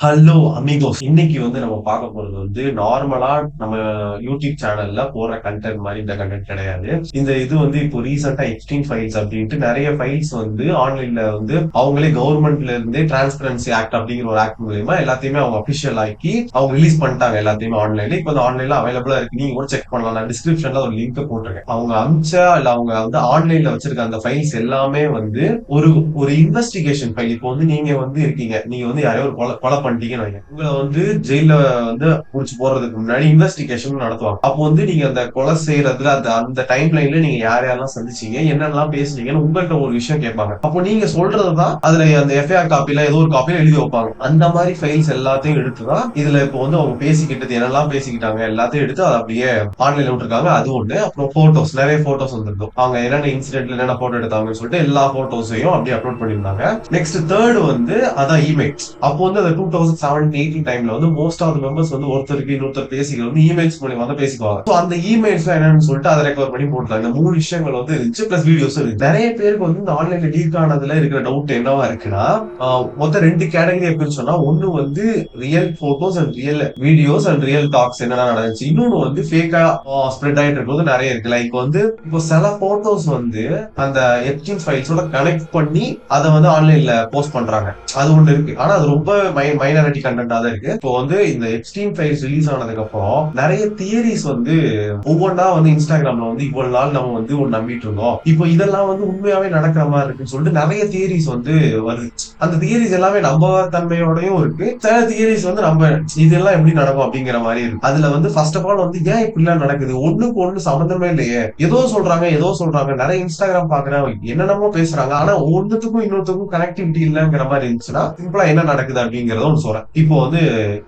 Hello amigos. இன்னைக்கு நம்ம பார்க்க போறது நார்மலா நம்ம யூடியூப் சேனல்ல போடுற கண்டென்ட் மாதிரி இந்த கண்டென்ட் கிடையாது. இந்த இது இப்போ ரீசெண்டா எக்ஸ்ட்ரீம் ஃபைல்ஸ் அப்படின்ட்டு நிறைய ஃபைல்ஸ் ஆன்லைன்ல அவங்களே கவர்மெண்ட்ல இருந்தே டிரான்ஸ்பரன்சி ஆக்ட் அப்படிங்கிற ஒரு ஆக்ட் மூலமா எல்லாத்தையுமே அவங்க அபிஷியல் ஆக்கி அவங்க ரிலீஸ் பண்ணிட்டாங்க. எல்லாத்தையுமே ஆன்லைன்ல இப்ப ஆன்லைன்ல அவைலபிளா இருக்கு. நீங்க கூட செக் பண்ணலாம். நான் டிஸ்கிரிப்ஷன்ல ஒரு லிங்க் போட்டிருக்கேன். அவங்க அமிச்சா இல்ல அவங்க ஆன்லைன்ல வச்சிருக்க அந்த ஃபைல்ஸ் எல்லாமே ஒரு ஒரு இன்வெஸ்டிகேஷன் ஃபைல். இப்போ நீங்க இருக்கீங்க. நீங்க யாரையோ ஒரு கொலை பண்ணிட்டீங்கன்னு வைங்க. உங்களை ஜெயில புடிச்சு போறதுக்கு முன்னாடி இன்வெஸ்டிகேஷன் நடத்துவாங்க. அப்போ நீங்க அந்த கொலை செய்யறதுல அந்த அந்த டைம் லைன்ல நீங்க யாரெல்லாம் சந்திச்சீங்க, என்னெல்லாம் பேசுனீங்கன்னு உங்கள்கிட்ட ஒரு விஷயம் கேட்பாங்க. அப்போ நீங்க சொல்றதுதான் அதுல அந்த எஃப்ஐஆர் காப்பில ஏதோ ஒரு காப்பில எழுதி வைப்பாங்க. அந்த மாதிரி ஃபைல்ஸ் எல்லாத்தையும் எடுத்துதான் இதுல இப்போ அவங்க பேசிக்கிட்டது என்னெல்லாம் பேசிக்கிட்டாங்க எல்லாத்தையும் எடுத்து அதை அப்படியே ஆன்லைன்ல விட்டுருக்காங்க. அது ஒண்ணு. அப்புறம் போட்டோஸ், நிறைய போட்டோஸ் வந்திருக்கும். அவங்க என்னென்ன இன்சிடென்ட்ல என்னென்ன போட்டோ எடுத்தாங்கன்னு சொல்லிட்டு எல்லா போட்டோஸையும் அப்படியே அப்லோட் பண்ணியிருந்தாங்க. நெக்ஸ்ட் தேர்ட் அதான் இமெயில்ஸ். அப்போ அந்த 2017-18 டைம்ல மோஸ்ட் ஆஃப் மெம்பர்ஸ் ஒருத்தருக்கு இன்னொருத்தர் பேசிக்கிறது இமெயில்ஸ் மூலியமா தான் பேசிக்குவாங்க. So, அந்த இமெயில்ஸ் என்னன்னு சொல்லிட்டு அதை ரெக்கவர் பண்ணி போட்டுருக்காங்க. இந்த மூணு விஷயங்கள் இருந்துச்சு. பிளஸ் வீடியோஸ் இருக்கு. நிறைய பேருக்கு இந்த ஆன்லைன்ல லீக் ஆனதுல இருக்கிற டவுட் என்னவா இருக்குன்னா, மொத்தம் ரெண்டு கேட்டகரி எப்படின்னு சொன்னா, ஒண்ணு real photos and real videos and real talks என்னென்ன நடந்துச்சு. இன்னொன்னு ஃபேக்கா ஸ்ப்ரெட் ஆயிட்டு இருக்கிறது நிறைய இருக்கு. லைக் இப்போ சில போட்டோஸ் அந்த எப்ஸ்டீன் ஃபைல்ஸோட கனெக்ட் பண்ணி அதை ஆன்லைன்ல போஸ்ட் பண்றாங்க. அது ஒண்ணு இருக்கு. ஆனா அது ரொம்ப மைனாரிட்டி கண்டென்ட்டா தான் இருக்கு. இப்போ இந்த எப்ஸ்டீன் ஃபைல்ஸ் ரிலீஸ் ஆனதுக்கு அப்புறம் நிறைய தியரிஸ் ஒவ்வொன்றா இன்ஸ்டாகிராம்ல இவ்வளவு நாள் நம்ம ஒன்னு நம்பிட்டு இருந்தோம், இப்போ இதெல்லாம் உண்மையாவே நடக்கிற மாதிரி இருக்குன்னு சொல்லிட்டு நிறைய தியரிஸ் வருது. அந்த தியரிஸ் எல்லாமே நம்ப தன்மையோடயும் இருக்கு. சில தியரிஸ் நம்ம இதெல்லாம் எப்படி நடக்கும் அப்படிங்கிற மாதிரி இருக்கு. அதுல ஃபர்ஸ்ட் ஆஃப் ஆல் ஏன் இப்படி எல்லாம் நடக்குது, ஒண்ணுக்கு ஒண்ணு சம்பந்தமே இல்லையே, ஏதோ சொல்றாங்க நிறைய இன்ஸ்டாகிராம் பாக்குறேன், என்னென்னமோ பேசுறாங்க. ஆனா ஒன்னுத்துக்கும் இன்னொருத்துக்கும் கனெக்டிவிட்டி இல்லைங்கிற மாதிரி இருந்துச்சுன்னா சிம்பிளா என்ன நடக்குது அப்படிங்கறத ஒன்று சொல்றேன். இப்போ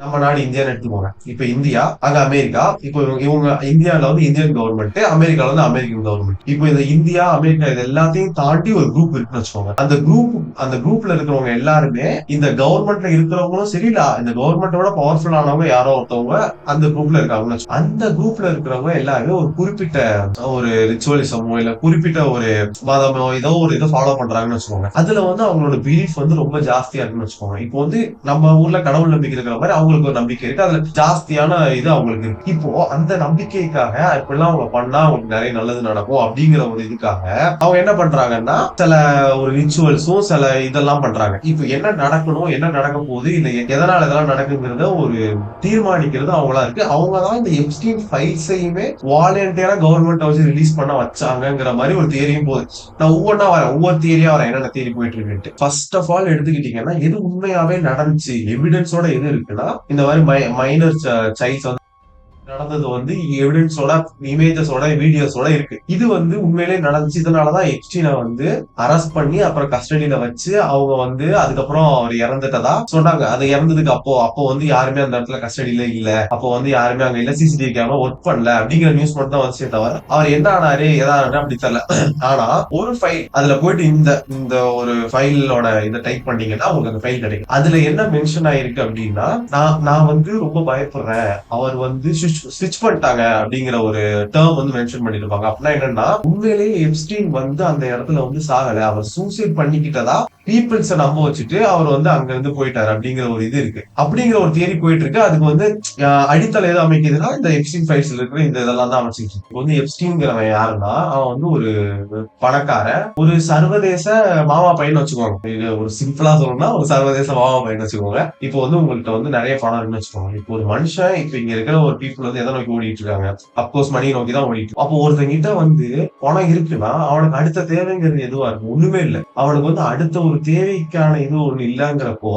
நம்ம நாடு இந்தியான்னு எடுத்துக்கோங்க. இப்ப இந்தியா, அங்க அமெரிக்கா. இப்போ இவங்க இந்தியால இந்தியன் கவர்மெண்ட், அமெரிக்கால அமெரிக்கன் கவர்மெண்ட். இப்போ இந்த இந்தியா அமெரிக்கா இது எல்லாத்தையும் தாண்டி ஒரு குரூப் இருக்குன்னு வச்சுக்கோங்க. அந்த குரூப்ல இருக்கிறவங்க எல்லாருமே இந்த கவர்மெண்ட்ல இருக்கிறவங்களும் சரி, இல்ல இந்த கவர்மெண்டோட பவர்ஃபுல் ஆனவங்க யாரோ ஒருத்தவங்க அந்த குரூப்ல இருக்காங்கன்னு. அந்த குரூப்ல இருக்கிறவங்க எல்லாருமே ஒரு குறிப்பிட்ட ஒரு ரிச்சுவலிசமோ இல்ல குறிப்பிட்ட ஒரு மதமோ இதை ஃபாலோ பண்றாங்கன்னு வச்சுக்கோங்க. அதுல அவங்களோட பிலீஃப் ரொம்ப ஜாஸ்தியா இருக்குன்னு வச்சுக்கோங்க. இப்போ நம்ம ஊர்ல கடவுள் நம்பிக்கை இருக்கிற மாதிரி அவங்களுக்கு ஒரு நம்பிக்கை இருக்கு. அதுல ஜாஸ்தியான இது அவங்களுக்கு இருக்கு. இப்போ அந்த நம்பிக்கைக்காக இப்படிலாம் அவங்க பண்ணா அவங்களுக்கு நிறைய நல்லது நடக்கும் அப்படிங்கிற ஒரு இதுக்காக அவங்க என்ன பண்றாங்கன்னா சில ஒரு ரிச்சுவல்ஸும் சில இதெல்லாம் பண்றாங்க. இப்போ என்ன நடக்கணும், என்ன நடக்க போகுது, இல்ல எதனால இதெல்லாம் நடக்குங்கிறத ஒரு தீர்மானிக்கிறது அவங்களா இருக்கு. அவங்கதான் இந்த எப்ஸ்டீன் ஃபைல்ஸையுமே வாலண்டியரா கவர்மெண்ட் ரிலீஸ் பண்ண வச்சாங்கிற மாதிரி ஒரு தியரியும் போகுது. நான் ஒவ்வொரு தியரியா வரேன், என்னென்ன தியரி போயிட்டு இருக்கு. ஃபர்ஸ்ட் ஆஃப் ஆல் எடுத்துக்கிட்டீங்கன்னா எது உண்மையாவே நடந்துச்சு, எவிடன்ஸோட எது இருக்குன்னா, இந்த மாதிரி மைனர் சைல்ட்ஸ் நடந்தது எவிடன்ஸோட, இமேஜஸோட, வீடியோஸோட இருக்கு. இது உண்மையிலே நடந்துச்சு. இதனாலதான் எப்ஸ்டீனை அரெஸ்ட் பண்ணி அப்புறம் கஸ்டடியில வச்சு அவங்க அதுக்கப்புறம் அவர் இறந்துட்டதா சொன்னாங்க. அது இறந்ததுக்கு அப்போ யாருமே அந்த இடத்துல கஸ்டடியில இல்ல, அப்போ யாருமே அங்க இல்ல, சிசிடிவி கேமரா ஒர்க் பண்ணல அப்படிங்கிற நியூஸ் மட்டும் தான் வந்துச்சே தவிர அவர் என்ன ஆனாரு எதாரு அப்படி தெரியல. ஆனா ஒரு ஃபைல் அதுல போயிட்டு இந்த இந்த ஒரு ஃபைலோட இதை டைப் பண்ணீங்கன்னா உங்களுக்கு அந்த ஃபைல் கிடைக்கும். அதுல என்ன மென்ஷன் ஆயிருக்கு அப்படின்னா, நான் ரொம்ப பயப்படுறேன், அவர் ஸ்விட்ச் பண்ணிட்டாங்க அப்படிங்கிற ஒரு டேர்ம் மென்ஷன் பண்ணிருப்பாங்க. அப்படின்னா என்னன்னா, உண்மையிலேயே எப்ஸ்டீன் அந்த இடத்துல சாகல, அவர் சூசைட் பண்ணிக்கிட்டதா பீப்புள்ஸ நம்ப வச்சுட்டு அவர் அங்க இருந்து போயிட்டாரு அப்படிங்கிற ஒரு இது இருக்கு. அப்படிங்கிற ஒரு தியரி போயிட்டு இருக்கு. அதுக்கு அடித்தளம் எது அமைக்குதுன்னா இந்த எப்ஸ்டீன் ஃபைல்ஸ்ல இருக்கிற இந்த இதெல்லாம் தான் அமைச்சிட்டு இருக்கு. எப்ஸ்டீன்ங்கிறவன் யாருன்னா, அவன் ஒரு பணக்கார ஒரு சர்வதேச மாமா பையன் வச்சுக்கோங்க. இது ஒரு சிம்பிளா சொல்லணும்னா ஒரு சர்வதேச மாமா பையன் வச்சுக்கோங்க. இப்போ உங்கள்கிட்ட நிறைய பணம் இருக்குன்னு வச்சுக்கோங்க. இப்போ ஒரு மனுஷன் இப்ப இங்க இருக்கிற ஒரு பீப்புள் எதை நோக்கி ஓடிட்டு இருக்காங்க, அப்கோர்ஸ் மணி நோக்கி தான் ஓடிட்டு. அப்போ ஒருத்தங்கிட்ட பணம் இருக்குன்னா அவனுக்கு அடுத்த தேவைங்கிறது எதுவா இருக்கும், ஒண்ணுமே இல்லை. அவனுக்கு அடுத்த ஒரு தேவைக்கான இது ஒண்ணு இல்லங்கிறப்போ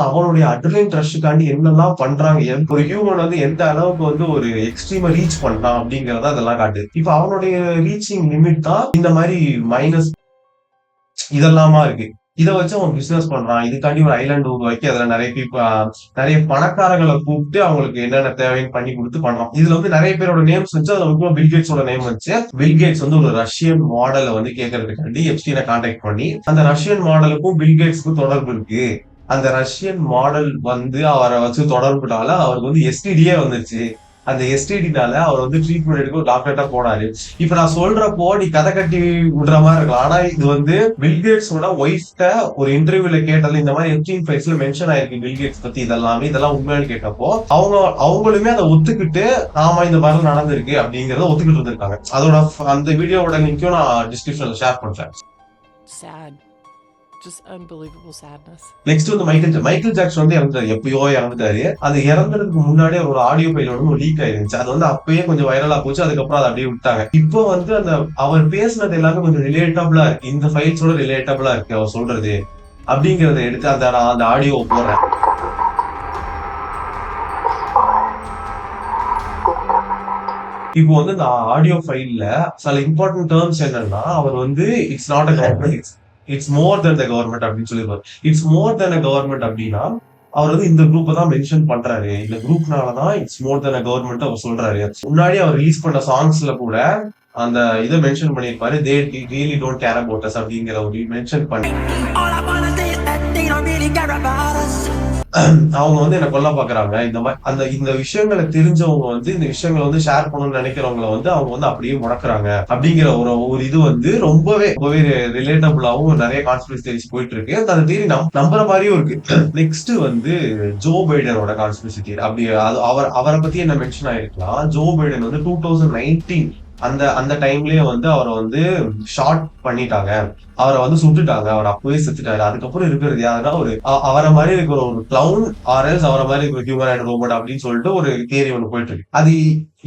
அவனுடைய அட்ரினலின் ரஷ்காண்டி என்னெல்லாம் பண்றாங்க, ஒரு ஹியூமன் எந்த அளவுக்கு ஒரு எக்ஸ்ட்ரீமா ரீச் பண்றான் அப்படிங்கறத அதெல்லாம் காட்டுது. இப்ப அவனுடைய ரீச்சிங் லிமிட் தான் இந்த மாதிரி மைனஸ் இதெல்லாமா இருக்கு. இதை வச்சு அவன் பிசினஸ் பண்றான். இதுக்காண்டி ஒரு ஐலாண்ட் உருவாக்கி அதுல நிறைய பணக்காரங்களை கூப்பிட்டு அவங்களுக்கு என்னென்ன தேவைன்னு பண்ணி கொடுத்து பண்றான். இதுல நிறைய பேரோட நேம்ஸ் வச்சு அதுல முக்கியமா பில்கேட்ஸோட நேம் வச்சு, பில்கேட்ஸ் ஒரு ரஷ்யன் மாடலை கேட்கறதுக்காண்டி எப்ஸ்டீனை கான்டாக்ட் பண்ணி, அந்த ரஷ்யன் மாடலுக்கும் பில்கேட்ஸ்க்கும் தொடர்பு இருக்கு, அந்த ரஷ்யன் மாடல் அவரை வச்சு தொடர்புனால அவருக்கு எஸ்டிடியே வந்துருச்சு அந்த எஸ்டிடினால அவர் வந்து ட்ரீட்மெண்ட் எடுக்க ஒரு டாக்டர்கிட்ட போனாரு. இப்ப நான் சொல்றப்போ நீ கதை கட்டி விடுற மாதிரி இருக்கலாம். ஆனா இது வந்து பில்கேட்ஸோட ஒய்ஃப்ட ஒரு இன்டர்வியூல கேட்டது இந்த மாதிரி எப்ஸ்டீன் ஃபைல்ஸ்ல மென்ஷன் ஆயிருக்கு பில்கேட்ஸ் பத்தி இதெல்லாம் உண்மையானு கேட்டப்போ அவங்களுமே அதை ஒத்துக்கிட்டு ஆமா இந்த மாதிரி நடந்திருக்கு அப்படிங்கறத ஒத்துக்கிட்டு இருந்திருக்காங்க. அதோட அந்த வீடியோவோட லிங்க்கும் நான் டிஸ்கிரிப்ஷன்ல ஷேர் பண்றேன். Just unbelievable sadness. நெக்ஸ்ட் வந்து மைக்கேல் ஜாக்சன் வந்து இறந்துட்டாரு. எப்பயோ இறந்துட்டாரு. அது இறந்துறதுக்கு முன்னாடியே ஒரு ஆடியோ ஃபைல் ஒன்று லீக் ஆயிருந்துச்சு. அது வந்து அப்பயே கொஞ்சம் வைரலா போச்சு. அதுக்கப்புறம் அதை அப்படியே விட்டாங்க. இப்போ வந்து அந்த அவர் பேசினது எல்லாமே கொஞ்சம் ரிலேட்டபிளா இருக்கு. இந்த ஃபைல்ஸோட ரிலேட்டபிளா இருக்கு அவர் சொல்றது அப்படிங்கறத எடுத்து அந்த ஆடியோ போடுறேன். இப்போ வந்து இந்த ஆடியோ ஃபைல்ல சில இம்பார்ட்டன்ட் டேர்ம்ஸ் என்னன்னா அவர் வந்து it's not a government, it's more then the government அப்படின்னு சொல்லிடுவார். It's more then a government அப்படின்னா அவர் வந்து இந்த குரூப்பை தான் மென்ஷன் பண்றாரு. இந்த குரூப்னாலதான் it's more then a government அவர் சொல்றாரு. முன்னாடி அவர் ரிலீஸ் பண்ண சாங்ஸ்ல கூட அந்த இதை மென்ஷன் பண்ணிருப்பாரு, they really don't care about us அப்படிங்கிற ஒரு மென்ஷன் பண்ணி அவங்க வந்து என்ன கொல்ல பாக்குறாங்க. இந்த மாதிரி இந்த விஷயங்களை தெரிஞ்சவங்க வந்து இந்த விஷயங்களை வந்து ஷேர் பண்ணணும்னு நினைக்கிறவங்களை வந்து அவங்க வந்து அப்படியே முடக்குறாங்க அப்படிங்கிற ஒரு இது வந்து ரொம்பவே ரிலேட்டபிளாவும் நிறைய கான்ஸ்பிரசி தியரிஸ் போயிட்டு இருக்கு. அந்த தியரி நம்புற மாதிரியும் இருக்கு. நெக்ஸ்ட் வந்து ஜோ பைடனோட கான்ஸ்பிரசி தியரி. அப்படி அவரை பத்தி என்ன மென்ஷன் ஆயிருக்கலாம். ஜோ பைடன் வந்து 2019 அந்த டைம்லயே வந்து அவரை வந்து ஷார்ட் பண்ணிட்டாங்க, அவரை வந்து சுட்டுட்டாங்க, அவர் அப்பவே செத்துட்டாரு. அதுக்கப்புறம் இருக்கிறது யாருன்னா அவரை மாதிரி இருக்கிற ஒரு கிளவுன் ஆர்எல்ஸ் அவரை மாதிரி இருக்கிற ஹியூமன் ரோபோட் அப்படின்னு சொல்லிட்டு ஒரு தியரி ஒண்ணு போயிட்டு இருக்கு. அது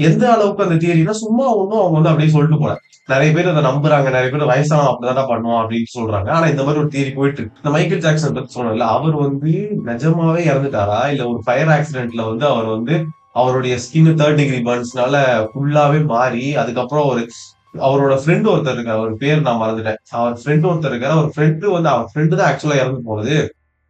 எந்த அளவுக்கு அந்த தியரினா சும்மா ஒன்றும் அவங்க வந்து அப்படியே சொல்லிட்டு போல. நிறைய பேர் அதை நம்புறாங்க, நிறைய பேர் வயசான அப்படிதான் பண்ணுவோம் அப்படின்னு சொல்றாங்க. ஆனா இந்த மாதிரி ஒரு தியரி போயிட்டு இருக்கு. இந்த மைக்கேல் ஜாக்சன் பத்தி சொன்னல, அவர் வந்து நிஜமாவே இறந்துட்டாரா இல்ல ஒரு ஃபயர் ஆக்சிடென்ட்ல வந்து அவர் வந்து அவருடைய ஸ்கின் 3rd டிகிரி பர்ன்ஸ்னால ஃபுல்லாவே மாறி அதுக்கப்புறம் அவரோட ஃப்ரெண்ட் ஒருத்தர் இருக்காரு, அவர் பேர் நான் மறந்துட்டேன். அவர் ஃப்ரெண்ட் ஒருத்தர் இருக்காரு. அவர் ஃப்ரெண்டு தான் ஆக்சுவலா இறந்து போனது.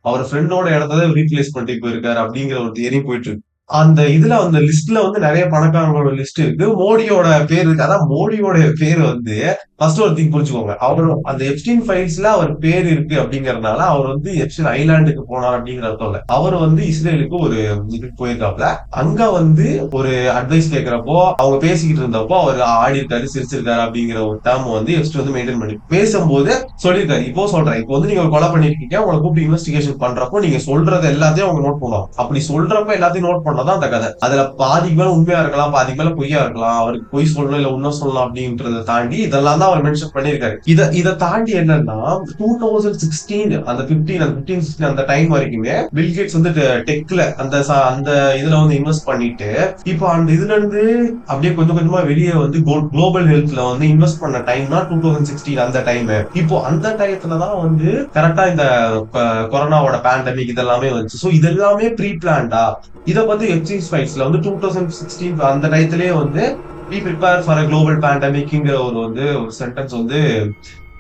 அவர் ஃப்ரெண்டோட இடத்த ரீப்ளேஸ் பண்ணிட்டு போயிருக்காரு அப்படிங்கிற ஒரு தியரி போயிட்டு இருக்கு. அந்த இதுல அந்த லிஸ்ட்ல வந்து நிறைய பணக்காரங்களோட லிஸ்ட் இருக்கு. மோடியோட பேர் இருக்கு. அதான் மோடியோட பேர் வந்து ஃபர்ஸ்ட் ஒரு திங் புரிச்சுக்கோங்க. அவரும் அந்த எப்ஸ்டீன் ஃபைல்ஸ்ல அவர் பேர் இருக்கு அப்படிங்கறதுனால அவர் வந்து எப்ஸ்டீன் ஐலாண்டுக்கு போனார் அப்படிங்கிற அர்த்தம் இல்ல. அவர் வந்து இஸ்ரேலுக்கு ஒரு இதுக்கு போயிருக்காப்ல. அங்க வந்து ஒரு அட்வைஸ் கேட்கிறப்போ அவங்க பேசிக்கிட்டு இருந்தப்போ அவர் ஆடி இருக்காரு, சிரிச்சிருக்காரு அப்படிங்கிற ஒரு டேர்ம் வந்து எப்ஸ்டீன் வந்து மெயின்டைன் பண்ணி பேசும்போது சொல்லியிருக்காரு. இப்போ சொல்றேன், இப்போ வந்து நீங்க ஒரு கொலை பண்ணிருக்கீங்க, உங்களை கூப்பிட்டு இன்வெஸ்டிகேஷன் பண்றப்போ நீங்க சொல்றது எல்லாத்தையும் அவங்க நோட் பண்ணுவாங்க. அப்படி சொல்றப்ப எல்லாத்தையும் நோட் பண்ணதான் அந்த கதை. அதுல பாதிக்கு மேல உண்மையா இருக்கலாம், பாதிக்கு மேல பொய்யா இருக்கலாம், அவருக்கு பொய் சொல்லணும் இல்ல உண்மை சொல்லலாம் அப்படின்றத தாண்டி இதெல்லாம் தான் அவர் மென்ஷன் பண்ணிருக்காரு. இதை தாண்டி என்னன்னா 2016 அந்த 15 அந்த டைம் வரைக்குமே பில்கேட்ஸ் வந்து டெக்ல அந்த இதுல வந்து இன்வெஸ்ட் பண்ணிட்டு இப்போ அந்த இதுல இருந்து அப்படியே கொஞ்சம் கொஞ்சமா வெளியே வந்து குளோபல் ஹெல்த்ல வந்து இன்வெஸ்ட் பண்ண டைம் தான் 2016 அந்த டைம். இப்போ அந்த டயத்துலதான் வந்து கரெக்டா இந்த கொரோனாவோட பேண்டமிக் இதெல்லாமே வந்துச்சு. சோ இதெல்லாமே ப்ரீ பிளான்டா. இதை பத்தி எப்ஸ்டீன் ஃபைல்ஸ்ல வந்து 2016 அந்த டயத்திலேயே வந்து be prepare for a global பேண்டமிக்ங்கிற ஒரு சென்டென்ஸ் வந்து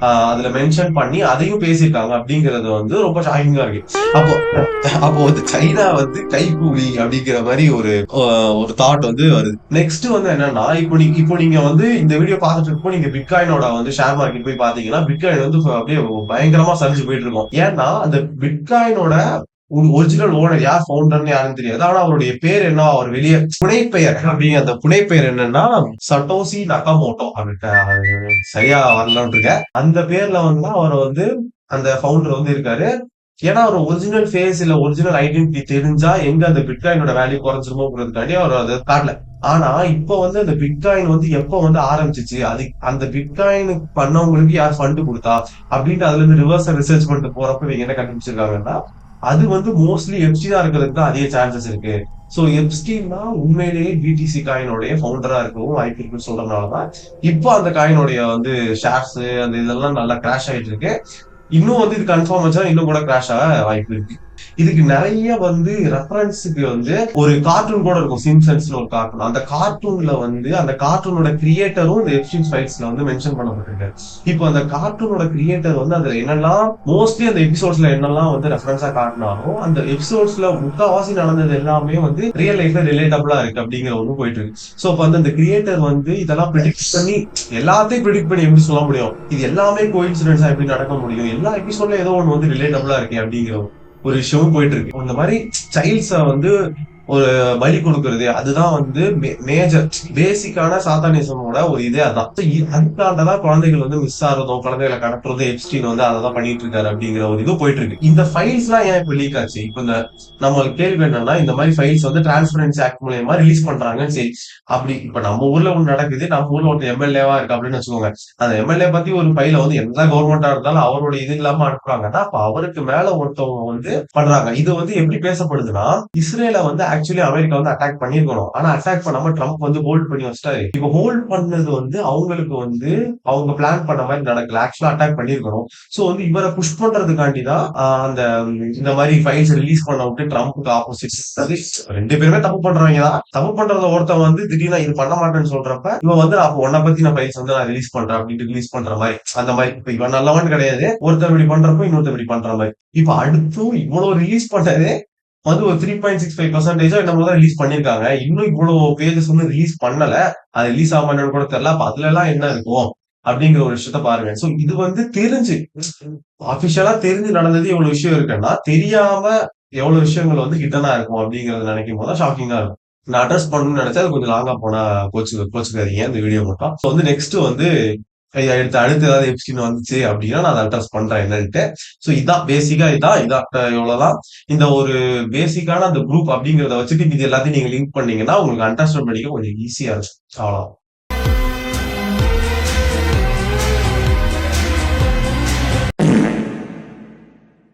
அதுல மென்ஷன் பண்ணி அதையும் பேசியிருக்காங்க அப்படிங்கறது வந்து ரொம்ப ஷாக்கிங்கா இருக்கு. அப்போ வந்து சைனா வந்து கைகூலி அப்படிங்கிற மாதிரி ஒரு தாட் வந்து வருது. நெக்ஸ்ட் வந்து என்னன்னா இப்போ நீங்க வந்து இந்த வீடியோ பார்த்துட்டு இருப்போம், நீங்க பிட்காயினோட வந்து ஷேர் மார்க்கெட் போய் பாத்தீங்கன்னா பிட்காயின் வந்து அப்படியே பயங்கரமா சரிஞ்சு போயிட்டு இருக்கும். ஏன்னா அந்த பிட்காயினோட ஒரிஜினல் ஓனர் யார், ஃபவுண்டர்னு யாருன்னு தெரியாது. ஆனா அவருடைய பேர் என்ன, அவர் வெளியே புனைப்பெயர் அப்படிங்கிற அந்த புனைப்பெயர் என்னன்னா சட்டோசி நகாமோட்டோ அப்படின்னு சரியா வரலான்னு இருக்க. அந்த பேர்ல வந்து அவர் வந்து அந்த ஃபவுண்டர் வந்து இருக்காரு. ஏன்னா அவர் ஒரிஜினல் ஃபேஸ் இல்ல ஒரிஜினல் ஐடென்டிட்டி தெரிஞ்சா எங்க அந்த பிட்காயினோட வேல்யூ குறைஞ்சிருமோங்கிறதுக்காண்டி அவர் அதை காட்டல. ஆனா இப்ப வந்து அந்த பிட்காயின் வந்து எப்ப வந்து ஆரம்பிச்சிச்சு, அது அந்த பிட்காயினுக்கு பண்ணவங்களுக்கு யார் ஃபண்ட் கொடுத்தா அப்படின்ட்டு அதுல இருந்து ரிவர்ஸ் ரிசர்ச் பண்ணிட்டு போறப்ப இவங்க என்ன கண்டுபிடிச்சிருக்காங்கன்னா அது வந்து மோஸ்ட்லி எப்ஸ்டீனா இருக்கிறதுக்கு தான் அதிக சான்சஸ் இருக்கு. சோ எப்ஸ்டீன் தான் உண்மையிலேயே பிடிசி காயினோடைய ஃபவுண்டரா இருக்கவும் வாய்ப்பு இருக்குன்னு சொல்றதுனாலதான் இப்போ அந்த காயினோடைய வந்து ஷேர்ஸ் அந்த இதெல்லாம் நல்லா கிராஷ் ஆயிட்டு இருக்கு. இன்னும் வந்து இது கன்ஃபார்ம் ஆச்சா இன்னும் கூட கிராஷ் ஆக வாய்ப்பு இருக்கு. இதுக்கு நிறைய வந்து ரெஃபரன்ஸுக்கு வந்து ஒரு கார்ட்டூன் கூட இருக்கும், சிம்சன்ஸ்னு ஒரு கார்ட்டூன். அந்த கார்ட்டூன்ல வந்து அந்த கார்ட்டூனோட கிரியேட்டரும் இந்த எப்ஸ்டீன் ஃபைல்ஸ்ல வந்து மென்ஷன் பண்ணப்பட்டிருக்காரு. இப்போ அந்த கார்ட்டூனோட கிரியேட்டர் வந்து அதுல என்னெல்லாம் மோஸ்ட்லி அந்த எபிசோட்ஸ்ல என்னெல்லாம் வந்து ரெஃபரன்ஸா காட்டினாலும் அந்த எபிசோட்ஸ்ல முக்காவாசி நடந்தது எல்லாமே வந்து ரியல் லைஃப்ல ரிலேட்டபிளா இருக்கு அப்படிங்கிற ஒண்ணு போயிட்டு இருக்கு. சோ அப்ப வந்து அந்த கிரியேட்டர் வந்து இதெல்லாம் ப்ரிடிக்ட் பண்ணி எல்லாத்தையும் ப்ரிடிக்ட் பண்ணி எப்படி சொல்ல முடியும், இது எல்லாமே கோஇன்சிடென்ஸா எப்படி நடக்க முடியும், எல்லா எபிசோட்ல ஏதோ ஒண்ணு வந்து ரிலேட்டபிளா இருக்கு அப்படிங்கிற ஒரு விஷயமும் போயிட்டு இருக்கு. இந்த மாதிரி சைல்ட்ஸ வந்து ஒரு பலி கொடுக்கறது அதுதான் வந்து மேஜர் பேசிக்கான சாத்தானிசமோட ஒரு இதே அதான். அதுக்காகதான் குழந்தைகள் வந்து மிஸ் ஆறதும் குழந்தைகளை கடத்துறதும் எப்ஸ்டீன் வந்து அதை தான் பண்ணிட்டு இருக்காரு அப்படிங்கிற ஒரு இது போயிட்டு இருக்கு. இந்த ஃபைல்ஸ் எல்லாம் ஏன் இப்ப லீக் ஆச்சு? இப்ப இந்த நம்ம கேள்வி என்னன்னா இந்த மாதிரி ஃபைல்ஸ் வந்து டிரான்ஸ்பரன்சி ஆக்ட் மூலியமா ரிலீஸ் பண்றாங்கன்னு சரி. அப்படி இப்ப நம்ம ஊர்ல ஒண்ணு நடக்குது, நம்ம ஊர்ல ஒரு எம்எல்ஏவா இருக்கு அப்படின்னு வச்சுக்கோங்க. அந்த எம்எல்ஏ பத்தி ஒரு ஃபைல வந்து எந்த கவர்மெண்டா இருந்தாலும் அவரோட இது இல்லாம அனுப்புறாங்கன்னா அப்ப அவருக்கு மேல ஒருத்தவங்க வந்து பண்றாங்க. இது வந்து எப்படி பேசப்படுதுன்னா இஸ்ரேல வந்து ஆக்சுவலி அமெரிக்கா வந்து அட்டாக் பண்ணிருக்கணும். ஆனா அட்டாக் பண்ணாம ட்ரம்ப் வந்து ஹோல்ட் பண்ணி வச்சிட்டாரு. இப்ப ஹோல்ட் பண்ணது வந்து அவங்களுக்கு வந்து அவங்க பிளான் பண்ண மாதிரி நடக்கல. ஆக்சுவலா அட்டாக் பண்ணிருக்கணும். சோ வந்து இவரை புஷ் பண்றதுக்காண்டி தான் அந்த இந்த மாதிரி ஃபைல்ஸ் ரிலீஸ் பண்ண விட்டு ட்ரம்ப்புக்கு ஆப்போசிட் ரெண்டு பேருமே தப்பு பண்றவங்க தான். தப்பு பண்றத ஒருத்தன் வந்து திடீர்னு இது பண்ண மாட்டேன்னு சொல்றப்ப இவன் வந்து அப்ப உன்னை பத்தி நான் ஃபைல்ஸ் வந்து நான் ரிலீஸ் பண்றேன் அப்படின்ட்டு ரிலீஸ் பண்ற மாதிரி அந்த மாதிரி. இப்ப இவன் நல்லவன் கிடையாது, ஒருத்தர் இப்படி பண்றப்ப இன்னொருத்தர் இப்படி பண்ற மாதிரி. இப்ப அடுத்தும் இவ்வளவு ரிலீஸ் பண்ணதே வந்து ஒரு 3.65% என்னமோ தான் ரிலீஸ் பண்ணிருக்காங்க. இன்னும் இவ்வளவு பேஜஸ் வந்து ரிலீஸ் பண்ணல. அது ரிலீஸ் ஆகுமா என்னன்னு கூட தெரியல. அப்ப அதுல எல்லாம் என்ன இருக்கும் அப்படிங்கிற ஒரு விஷயத்த பாருங்க. சோ இது வந்து தெரிஞ்சு அபிஷியலா தெரிஞ்சு நடந்தது எவ்வளவு விஷயம் இருக்குன்னா தெரியாம எவ்வளவு விஷயங்கள் வந்து ஹிட்டனா இருக்கும் அப்படிங்கறத நினைக்கும் போது ஷாக்கிங்கா இருக்கும். நான் அட்ரஸ் பண்ணணும்னு நினைச்சா அது கொஞ்சம் லாங்கா போனா கோச்சுக்காதீங்க இந்த வீடியோ மட்டும். ஸோ வந்து நெக்ஸ்ட் வந்து அடுத்து அடுத்து ஏதாவது எப்ஸ்டின் வந்துச்சு அப்படின்னா நான் அதை அட்ரஸ் பண்றேன் என்னன்ட்டு. ஸோ இதான் பேசிக்கா இதான் இவ்வளவுதான். இந்த ஒரு பேசிக்கான அந்த குரூப் அப்படிங்கறத வச்சுட்டு இது எல்லாத்தையும் நீங்க லிங்க் பண்ணீங்கன்னா உங்களுக்கு அண்டர்ஸ்டாண்ட் பண்ணிக்க கொஞ்சம் ஈஸியா இருக்கும். அவ்வளவு